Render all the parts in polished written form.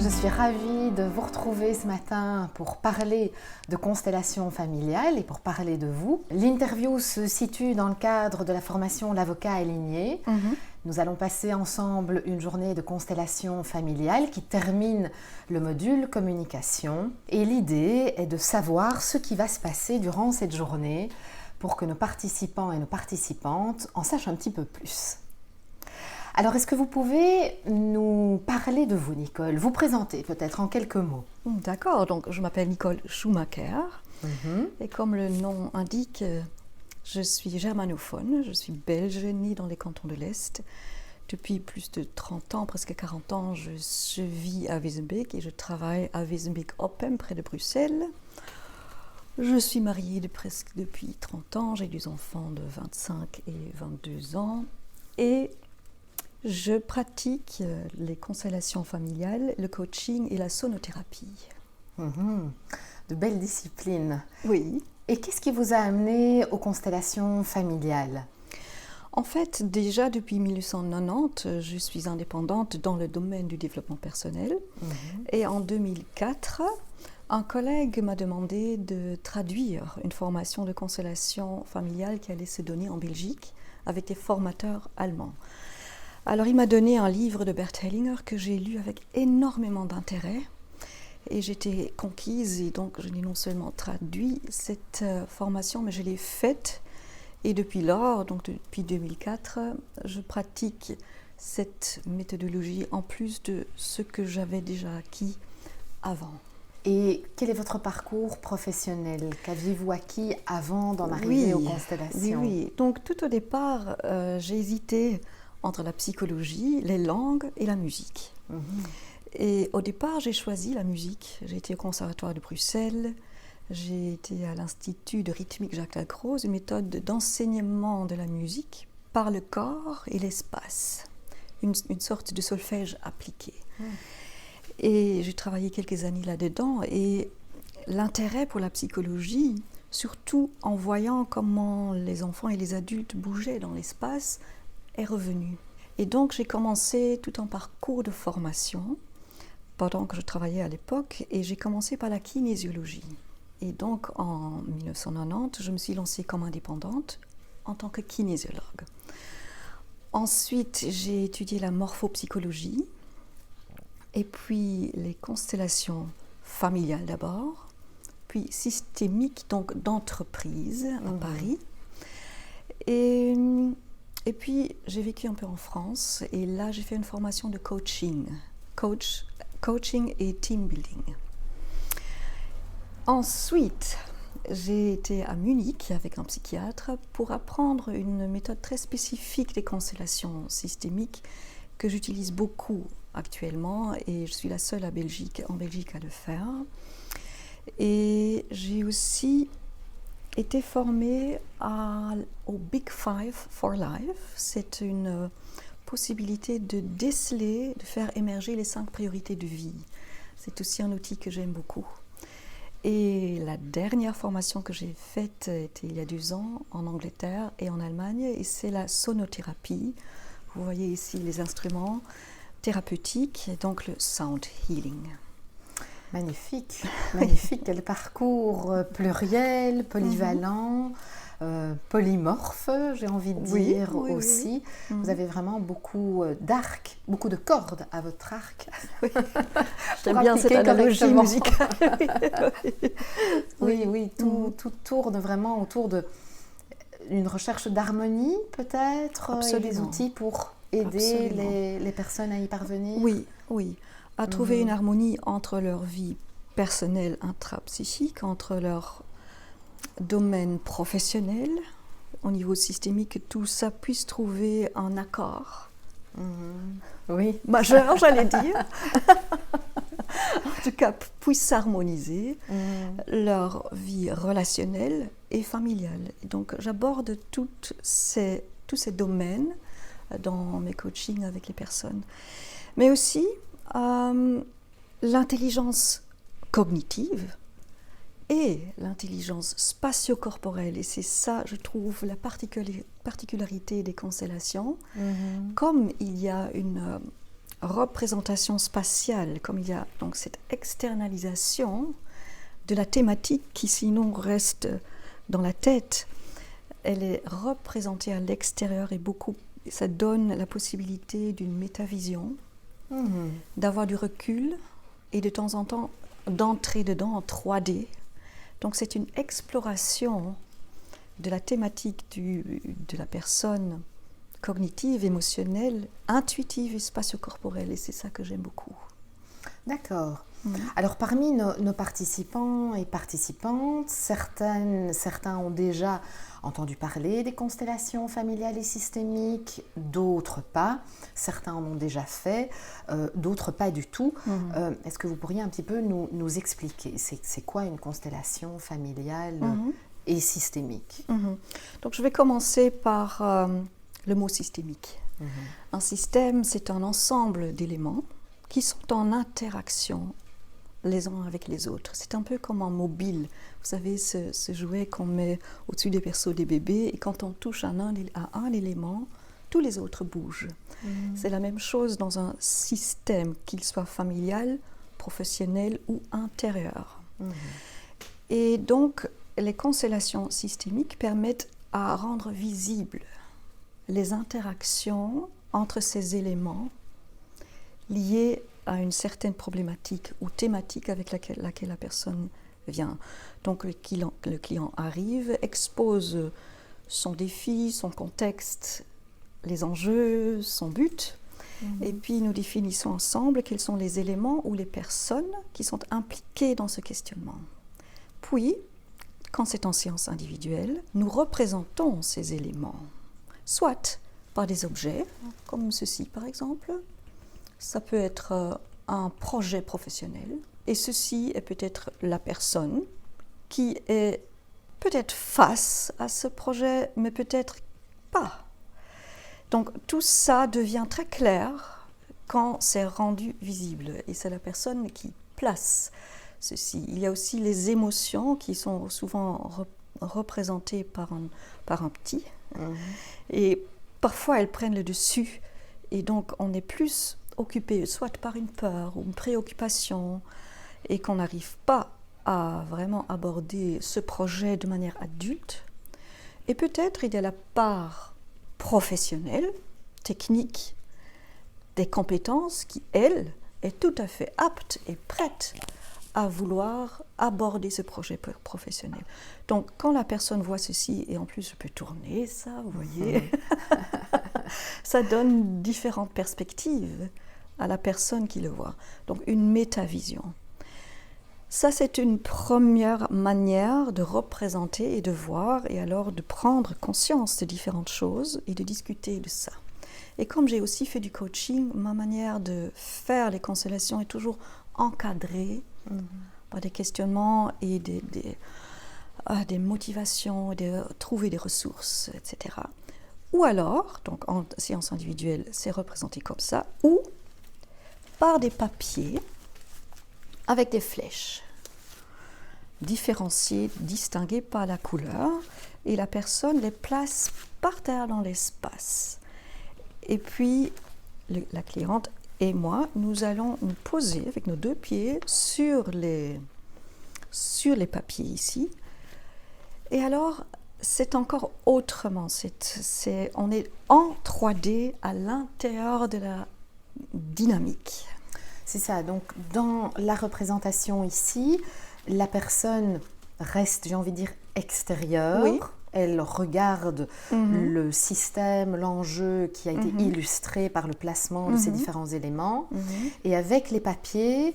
Je suis ravie de vous retrouver ce matin pour parler de constellation familiale et pour parler de vous. L'interview se situe dans le cadre de la formation L'avocat aligné. Nous allons passer ensemble une journée de constellation familiale qui termine le module communication. Et l'idée est de savoir ce qui va se passer durant cette journée pour que nos participants et nos participantes en sachent un petit peu plus. Alors, est-ce que vous pouvez nous parler de vous, Nicole? Vous présenter peut-être en quelques mots. D'accord, donc je m'appelle Nicole Schumacher et comme le nom indique, je suis germanophone, je suis belge, née dans les cantons de l'Est. Depuis plus de 30 ans, presque 40 ans, je vis à Wezenbeek et je travaille à Wezenbeek-Oppem, près de Bruxelles. Je suis mariée presque depuis 30 ans, j'ai 2 enfants de 25 et 22 ans et je pratique les constellations familiales, le coaching et la sonothérapie. De belles disciplines. Oui. Et qu'est-ce qui vous a amené aux constellations familiales? En fait, déjà depuis 1990, je suis indépendante dans le domaine du développement personnel. Et en 2004, un collègue m'a demandé de traduire une formation de constellation familiale qui allait se donner en Belgique avec des formateurs allemands. Alors il m'a donné un livre de Bert Hellinger que j'ai lu avec énormément d'intérêt et j'étais conquise et donc je l'ai non seulement traduit cette formation mais je l'ai faite et depuis lors, donc depuis 2004, je pratique cette méthodologie en plus de ce que j'avais déjà acquis avant. Et quel est votre parcours professionnel? Qu'aviez-vous acquis avant d'en arriver aux constellations? Oui. Donc tout au départ, j'ai hésité entre la psychologie, les langues et la musique. Et au départ, j'ai choisi la musique. J'ai été au Conservatoire de Bruxelles, j'ai été à l'Institut de rythmique Jacques Lacroze, une méthode d'enseignement de la musique par le corps et l'espace, une sorte de solfège appliqué. Et j'ai travaillé quelques années là-dedans et l'intérêt pour la psychologie, surtout en voyant comment les enfants et les adultes bougeaient dans l'espace, est revenu. Et donc j'ai commencé tout un parcours de formation pendant que je travaillais à l'époque et j'ai commencé par la kinésiologie. Et donc en 1990, je me suis lancée comme indépendante en tant que kinésiologue. Ensuite, j'ai étudié la morphopsychologie et puis les constellations familiales d'abord, puis systémiques, donc d'entreprise à Paris. Et puis, j'ai vécu un peu en France et là, j'ai fait une formation de coaching et team building. Ensuite, j'ai été à Munich avec un psychiatre pour apprendre une méthode très spécifique des constellations systémiques que j'utilise beaucoup actuellement et je suis la seule en Belgique à le faire. Et j'ai aussi été formée au Big Five for Life. C'est une possibilité de déceler, de faire émerger les 5 priorités de vie. C'est aussi un outil que j'aime beaucoup. Et la dernière formation que j'ai faite était il y a 2 ans en Angleterre et en Allemagne et c'est la sonothérapie. Vous voyez ici les instruments thérapeutiques et donc le sound healing. Magnifique, magnifique, quel parcours pluriel, polyvalent, polymorphe, j'ai envie de dire aussi. Vous avez vraiment beaucoup d'arcs, beaucoup de cordes à votre arc. J'aime bien cette analogie musicale. Tout tourne vraiment autour d'une recherche d'harmonie peut-être, et des outils pour aider les personnes à y parvenir. Oui. À trouver une harmonie entre leur vie personnelle intrapsychique, entre leur domaine professionnel, au niveau systémique, que tout ça puisse trouver un accord. Majeur, j'allais dire. En tout cas, puisse s'harmoniser leur vie relationnelle et familiale. Et donc, j'aborde tous ces domaines dans mes coachings avec les personnes. Mais aussi, l'intelligence cognitive et l'intelligence spatio-corporelle. Et c'est ça, je trouve, la particularité des constellations. Comme il y a une représentation spatiale, comme il y a donc cette externalisation de la thématique qui sinon reste dans la tête, elle est représentée à l'extérieur et ça donne la possibilité d'une métavision, d'avoir du recul et de temps en temps d'entrer dedans en 3D. Donc c'est une exploration de la thématique de la personne cognitive, émotionnelle, intuitive et spatio-corporelle. Et c'est ça que j'aime beaucoup. D'accord. Alors parmi nos participants et participantes, certains ont déjà entendu parler des constellations familiales et systémiques, d'autres pas. Certains en ont déjà fait, d'autres pas du tout. Est-ce que vous pourriez un petit peu nous expliquer c'est quoi une constellation familiale et systémique? Donc je vais commencer par le mot systémique. Un système, c'est un ensemble d'éléments qui sont en interaction les uns avec les autres. C'est un peu comme un mobile. Vous savez, ce jouet qu'on met au-dessus des berceaux des bébés, et quand on touche à un élément, tous les autres bougent. C'est la même chose dans un système, qu'il soit familial, professionnel ou intérieur. Et donc, les constellations systémiques permettent à rendre visibles les interactions entre ces éléments liés à une certaine problématique ou thématique avec laquelle la personne vient. Donc le client arrive, expose son défi, son contexte, les enjeux, son but, et puis nous définissons ensemble quels sont les éléments ou les personnes qui sont impliquées dans ce questionnement. Puis, quand c'est en séance individuelle, nous représentons ces éléments, soit par des objets, comme ceci par exemple. Ça peut être un projet professionnel, et ceci est peut-être la personne qui est peut-être face à ce projet, mais peut-être pas. Donc tout ça devient très clair quand c'est rendu visible, et c'est la personne qui place ceci. Il y a aussi les émotions qui sont souvent représentées par un petit, et parfois elles prennent le dessus, et donc on est plus occupé soit par une peur ou une préoccupation, et qu'on n'arrive pas à vraiment aborder ce projet de manière adulte. Et peut-être il y a la part professionnelle, technique, des compétences qui, elle, est tout à fait apte et prête à vouloir aborder ce projet professionnel. Donc, quand la personne voit ceci, et en plus je peux tourner ça, vous voyez, ça donne différentes perspectives à la personne qui le voit. Donc, une métavision. Ça, c'est une première manière de représenter et de voir, et alors de prendre conscience de différentes choses et de discuter de ça. Et comme j'ai aussi fait du coaching, ma manière de faire les constellations est toujours encadrée par des questionnements et des motivations, de trouver des ressources, etc. Ou alors, donc en séance individuelle, c'est représenté comme ça, ou par des papiers avec des flèches différenciées, distinguées par la couleur, et la personne les place par terre dans l'espace. Et puis, la cliente et moi, nous allons nous poser avec nos deux pieds sur les papiers ici. Et alors, c'est encore autrement. On est en 3D à l'intérieur de la dynamique. C'est ça, donc dans la représentation ici, la personne reste, j'ai envie de dire, extérieure. Oui. Elle regarde le système, l'enjeu qui a été illustré par le placement de ces différents éléments. Et avec les papiers,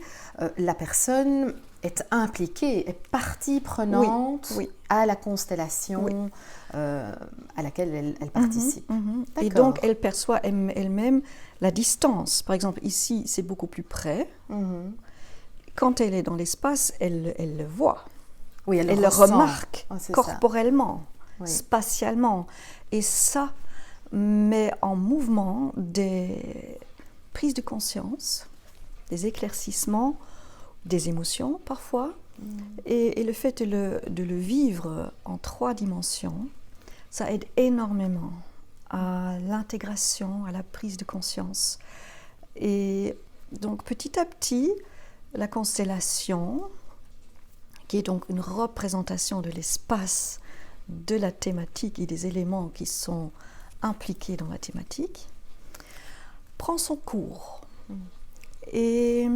la personne est impliquée, est partie prenante à la constellation à laquelle elle participe. Et donc, elle perçoit elle-même la distance. Par exemple, ici, c'est beaucoup plus près. Quand elle est dans l'espace, elle le voit. Oui, elle le remarque corporellement, spatialement. Et ça met en mouvement des prises de conscience, des éclaircissements, des émotions parfois. Et le fait de le vivre en 3 dimensions, ça aide énormément à l'intégration, à la prise de conscience Et donc petit à petit, la constellation, qui est donc une représentation de l'espace, de la thématique et des éléments qui sont impliqués dans la thématique, prend son cours. Et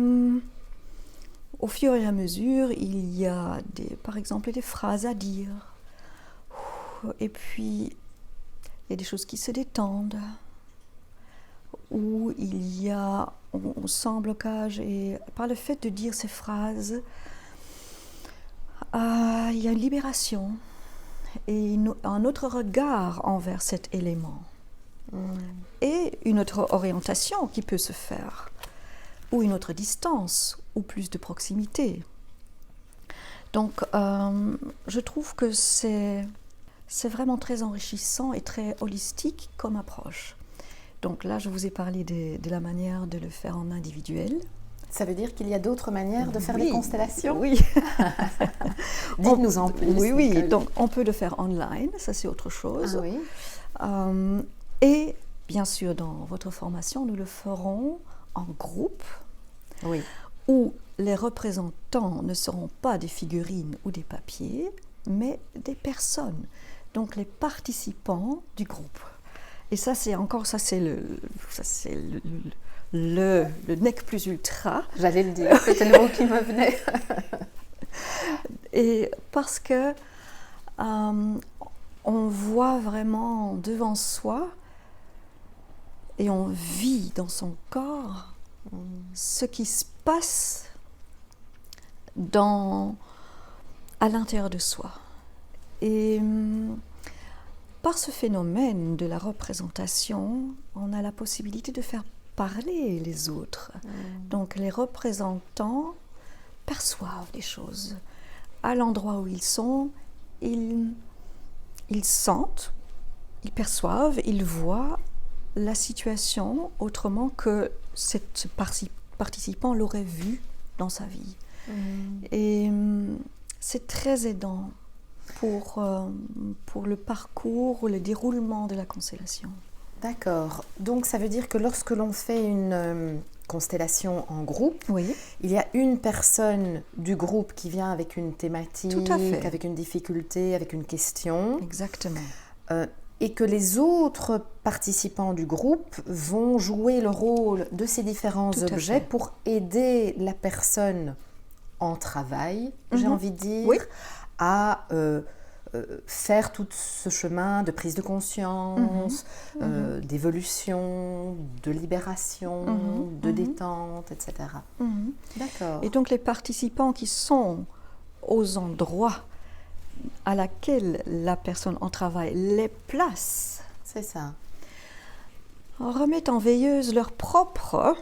au fur et à mesure, il y a par exemple des phrases à dire. Et puis, il y a des choses qui se détendent, où on sent un blocage. Et par le fait de dire ces phrases, il y a une libération et un autre regard envers cet élément. Et une autre orientation qui peut se faire, ou une autre distance, ou plus de proximité. Donc, je trouve que c'est vraiment très enrichissant et très holistique comme approche. Donc là, je vous ai parlé de la manière de le faire en individuel. Ça veut dire qu'il y a d'autres manières de faire des constellations? Oui. Dites-nous en plus. Oui. Donc on peut le faire online, ça c'est autre chose. Ah, oui. Et bien sûr, dans votre formation, nous le ferons en groupe, où les représentants ne seront pas des figurines ou des papiers, mais des personnes, donc les participants du groupe. Et ça, c'est le nec plus ultra. J'allais le dire, c'était le mot qui me venait. Et parce que on voit vraiment devant soi et on vit dans son corps ce qui se passe à l'intérieur de soi. Et par ce phénomène de la représentation, on a la possibilité de faire parler les autres. Donc les représentants perçoivent des choses. À l'endroit où ils sont, ils sentent, ils perçoivent, ils voient la situation autrement que cet participant l'aurait vu dans sa vie. Et c'est très aidant pour le parcours ou le déroulement de la constellation. D'accord. Donc ça veut dire que lorsque l'on fait une constellation en groupe, il y a une personne du groupe qui vient avec une thématique, avec une difficulté, avec une question. Exactement. Et que les autres participants du groupe vont jouer le rôle de ces différents objets pour aider la personne en travail, j'ai envie de dire, à faire tout ce chemin de prise de conscience, d'évolution, de libération, de détente, etc. D'accord. Et donc les participants qui sont aux endroits à laquelle la personne en travail les place, c'est ça, remettent en veilleuse leur propre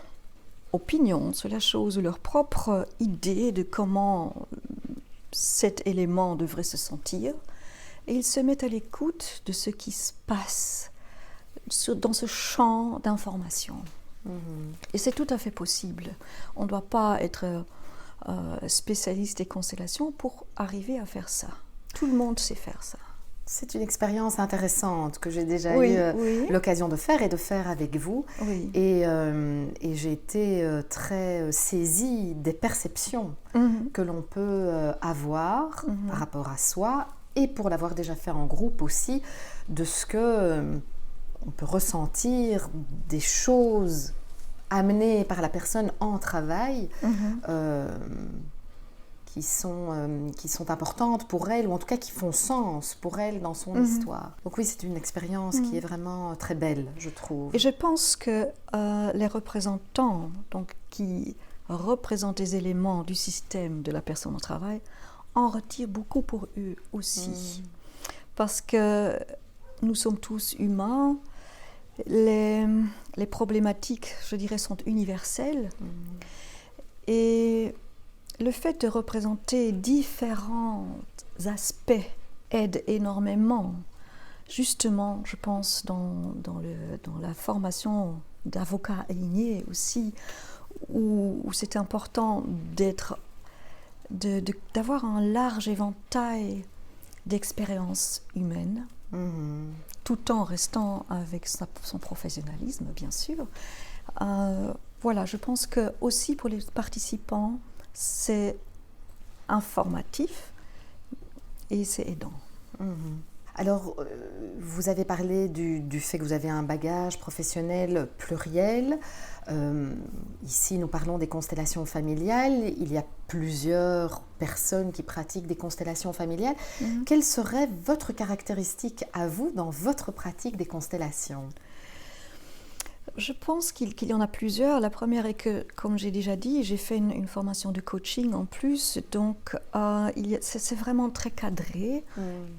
opinion sur la chose ou leur propre idée de comment cet élément devrait se sentir, et ils se mettent à l'écoute de ce qui se passe dans ce champ d'information. Et c'est tout à fait possible. On ne doit pas être spécialiste des constellations pour arriver à faire ça. Tout le monde sait faire ça. C'est une expérience intéressante que j'ai déjà eu l'occasion de faire et de faire avec vous. Et j'ai été très saisie des perceptions que l'on peut avoir par rapport à soi, et pour l'avoir déjà fait en groupe aussi, de ce que on peut ressentir des choses amenées par la personne en travail qui sont importantes pour elle, ou en tout cas qui font sens pour elle dans son histoire. Donc oui, c'est une expérience qui est vraiment très belle, je trouve. Et je pense que les représentants, donc, qui représentent les éléments du système de la personne au travail, en retirent beaucoup pour eux aussi. Parce que nous sommes tous humains, les problématiques, je dirais, sont universelles. Et le fait de représenter différents aspects aide énormément. Justement, je pense dans la formation d'avocat aligné aussi, où c'est important d'avoir un large éventail d'expériences humaines, tout en restant avec son professionnalisme, bien sûr. voilà, je pense que aussi pour les participants, c'est informatif et c'est aidant. Alors, vous avez parlé du fait que vous avez un bagage professionnel pluriel. Ici, nous parlons des constellations familiales. Il y a plusieurs personnes qui pratiquent des constellations familiales. Quelle serait votre caractéristique à vous dans votre pratique des constellations ? Je pense qu'il y en a plusieurs. La première est que, comme j'ai déjà dit, j'ai fait une formation de coaching en plus, donc c'est vraiment très cadré.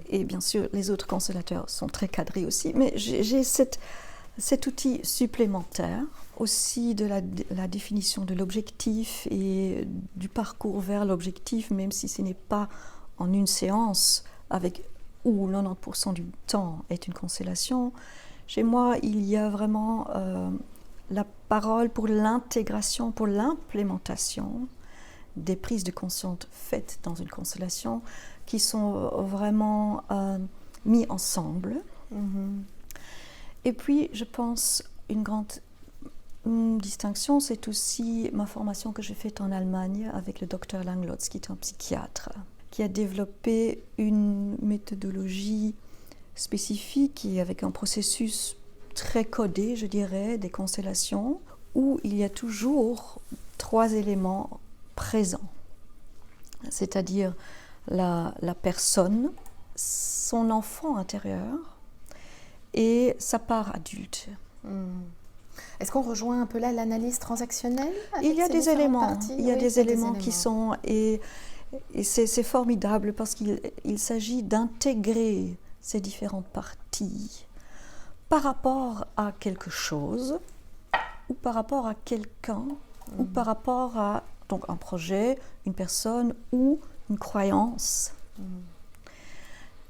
Et bien sûr, les autres constellateurs sont très cadrés aussi, mais j'ai cet outil supplémentaire aussi de la définition de l'objectif et du parcours vers l'objectif, même si ce n'est pas en une séance où 90% du temps est une constellation. Chez moi, il y a vraiment la parole pour l'intégration, pour l'implémentation des prises de conscience faites dans une constellation qui sont vraiment mises ensemble. Et puis, je pense, une grande distinction, c'est aussi ma formation que j'ai faite en Allemagne avec le docteur Langlotz, qui est un psychiatre, qui a développé une méthodologie spécifique et avec un processus très codé, je dirais, des constellations, où il y a toujours 3 éléments présents, c'est-à-dire la personne, son enfant intérieur et sa part adulte. Est-ce qu'on rejoint un peu là l'analyse transactionnelle? Il y a des éléments, des éléments qui sont... Et c'est formidable parce qu'il s'agit d'intégrer ces différentes parties par rapport à quelque chose ou par rapport à quelqu'un ou par rapport à donc un projet, une personne ou une croyance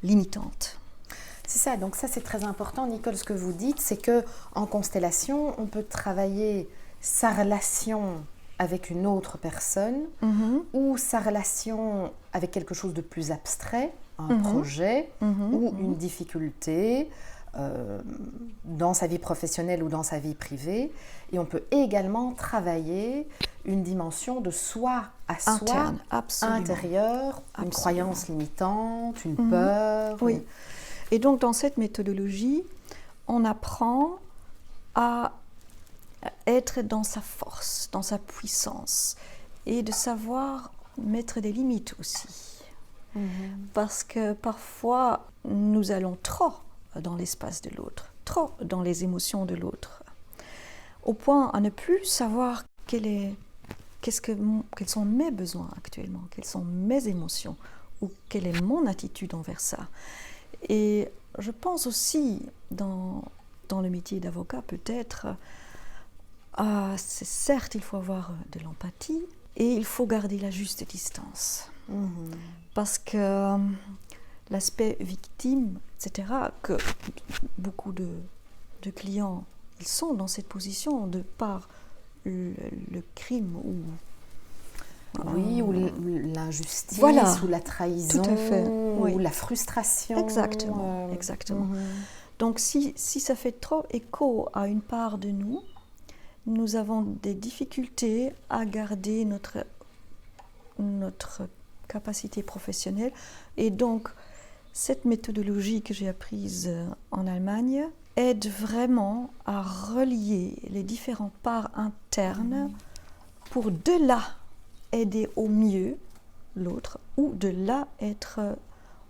limitante. C'est ça, donc ça c'est très important, Nicole, ce que vous dites, c'est qu'en constellation, on peut travailler sa relation avec une autre personne ou sa relation avec quelque chose de plus abstrait, un projet ou une difficulté dans sa vie professionnelle ou dans sa vie privée. Et on peut également travailler une dimension de soi à soi, intérieure, une croyance limitante, une peur. Oui. Et donc dans cette méthodologie, on apprend à être dans sa force, dans sa puissance et de savoir mettre des limites aussi. Parce que parfois, nous allons trop dans l'espace de l'autre, trop dans les émotions de l'autre, au point à ne plus savoir quels sont mes besoins actuellement, quelles sont mes émotions, ou quelle est mon attitude envers ça. Et je pense aussi, dans le métier d'avocat, peut-être, certes, il faut avoir de l'empathie et il faut garder la juste distance. Parce que l'aspect victime, etc., que beaucoup de clients, ils sont dans cette position de par le crime ou... Oui, ou l'injustice, ou la trahison, tout à fait, ou la frustration. Exactement, exactement. Donc si ça fait trop écho à une part de nous, nous avons des difficultés à garder notre capacité professionnelle. Et donc, cette méthodologie que j'ai apprise en Allemagne aide vraiment à relier les différentes parts internes pour de là aider au mieux l'autre ou de là être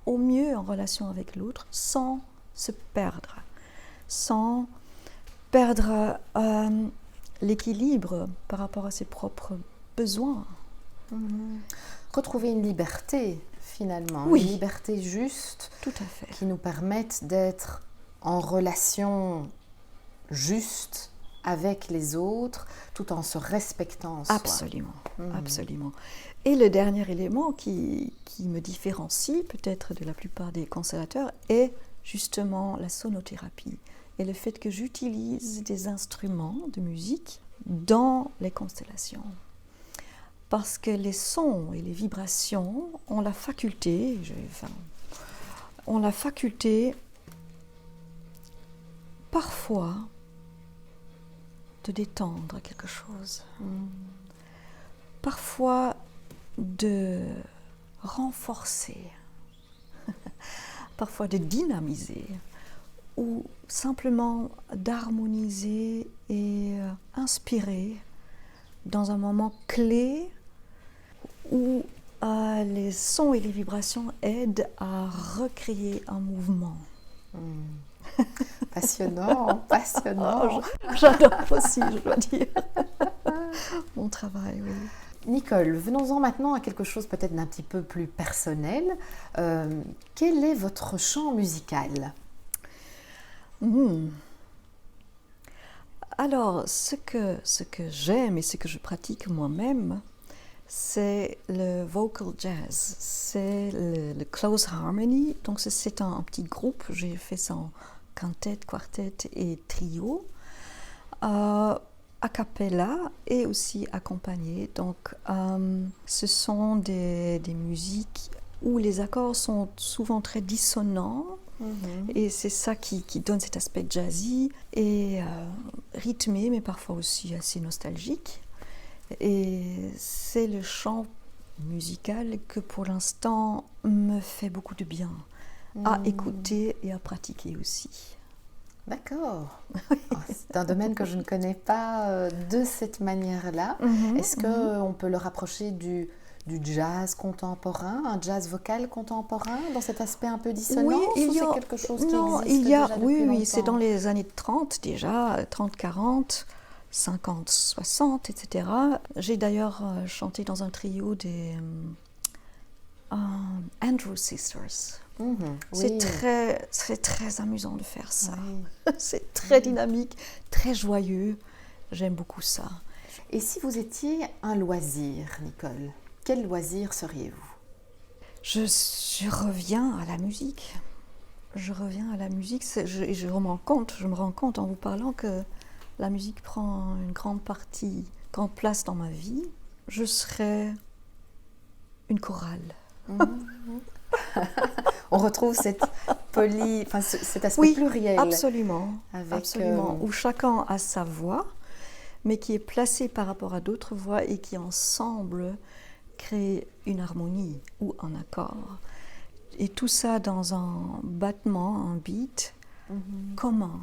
au mieux en relation avec l'autre sans se perdre, sans perdre l'équilibre par rapport à ses propres besoins. Retrouver une liberté finalement, oui. Une liberté juste, tout à fait, qui nous permette d'être en relation juste avec les autres, tout en se respectant en soi. Absolument, absolument. Et le dernier élément qui me différencie peut-être de la plupart des constellateurs est justement la sonothérapie et le fait que j'utilise des instruments de musique dans les constellations. Parce que les sons et les vibrations ont la faculté, parfois de détendre quelque chose. Parfois de renforcer, parfois de dynamiser, ou simplement d'harmoniser et inspirer dans un moment clé où les sons et les vibrations aident à recréer un mouvement. Passionnant, passionnant. J'adore aussi, je dois dire, mon travail, oui. Nicole, venons-en maintenant à quelque chose peut-être d'un petit peu plus personnel. Quel est votre chant musical ? Alors, ce que j'aime et ce que je pratique moi-même, c'est le vocal jazz, c'est le close harmony. Donc c'est un petit groupe, j'ai fait ça en quintette, quartet et trio, a cappella et aussi accompagné. Donc ce sont des musiques où les accords sont souvent très dissonants. Et c'est ça qui donne cet aspect jazzy et rythmé, mais parfois aussi assez nostalgique. Et c'est le chant musical que pour l'instant me fait beaucoup de bien à écouter et à pratiquer aussi. D'accord. C'est un domaine que je ne connais pas de cette manière-là. Est-ce qu'on peut le rapprocher du jazz contemporain, un jazz vocal contemporain, dans cet aspect un peu dissonance, ou c'est quelque chose qui existe déjà depuis longtemps? Oui, c'est dans les années 30 déjà, 30, 40, 50, 60, etc. J'ai d'ailleurs chanté dans un trio des Andrews Sisters. C'est très amusant de faire ça. Oui. C'est très dynamique, très joyeux. J'aime beaucoup ça. Et si vous étiez un loisir, Nicole, quel loisir seriez-vous ? Je reviens à la musique. Je reviens à la musique. Je me rends compte en vous parlant que la musique prend une grande place dans ma vie. Je serais une chorale. On retrouve cet aspect pluriel. Absolument. Où chacun a sa voix, mais qui est placée par rapport à d'autres voix et qui ensemble créent une harmonie ou un accord. Et tout ça dans un battement, un beat commun.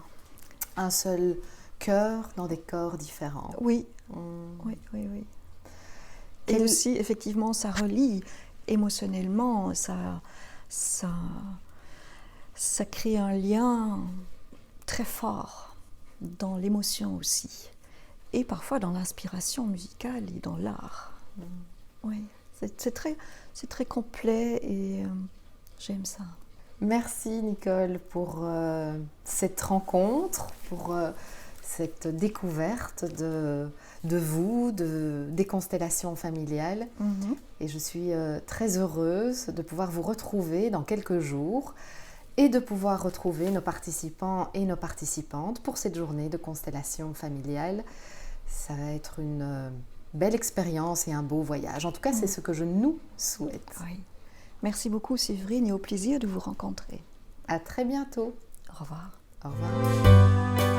Un seul cœur dans des corps différents. Oui. Et aussi, effectivement, ça relie émotionnellement, ça crée un lien très fort dans l'émotion aussi. Et parfois dans l'inspiration musicale et dans l'art. Oui, c'est très complet et j'aime ça. Merci Nicole pour cette rencontre, pour cette découverte de vous, des constellations familiales. Et je suis très heureuse de pouvoir vous retrouver dans quelques jours et de pouvoir retrouver nos participants et nos participantes pour cette journée de constellation familiale. Ça va être une belle expérience et un beau voyage. En tout cas, c'est ce que je nous souhaite. Oui. Merci beaucoup Séverine et au plaisir de vous rencontrer. À très bientôt. Au revoir. Au revoir.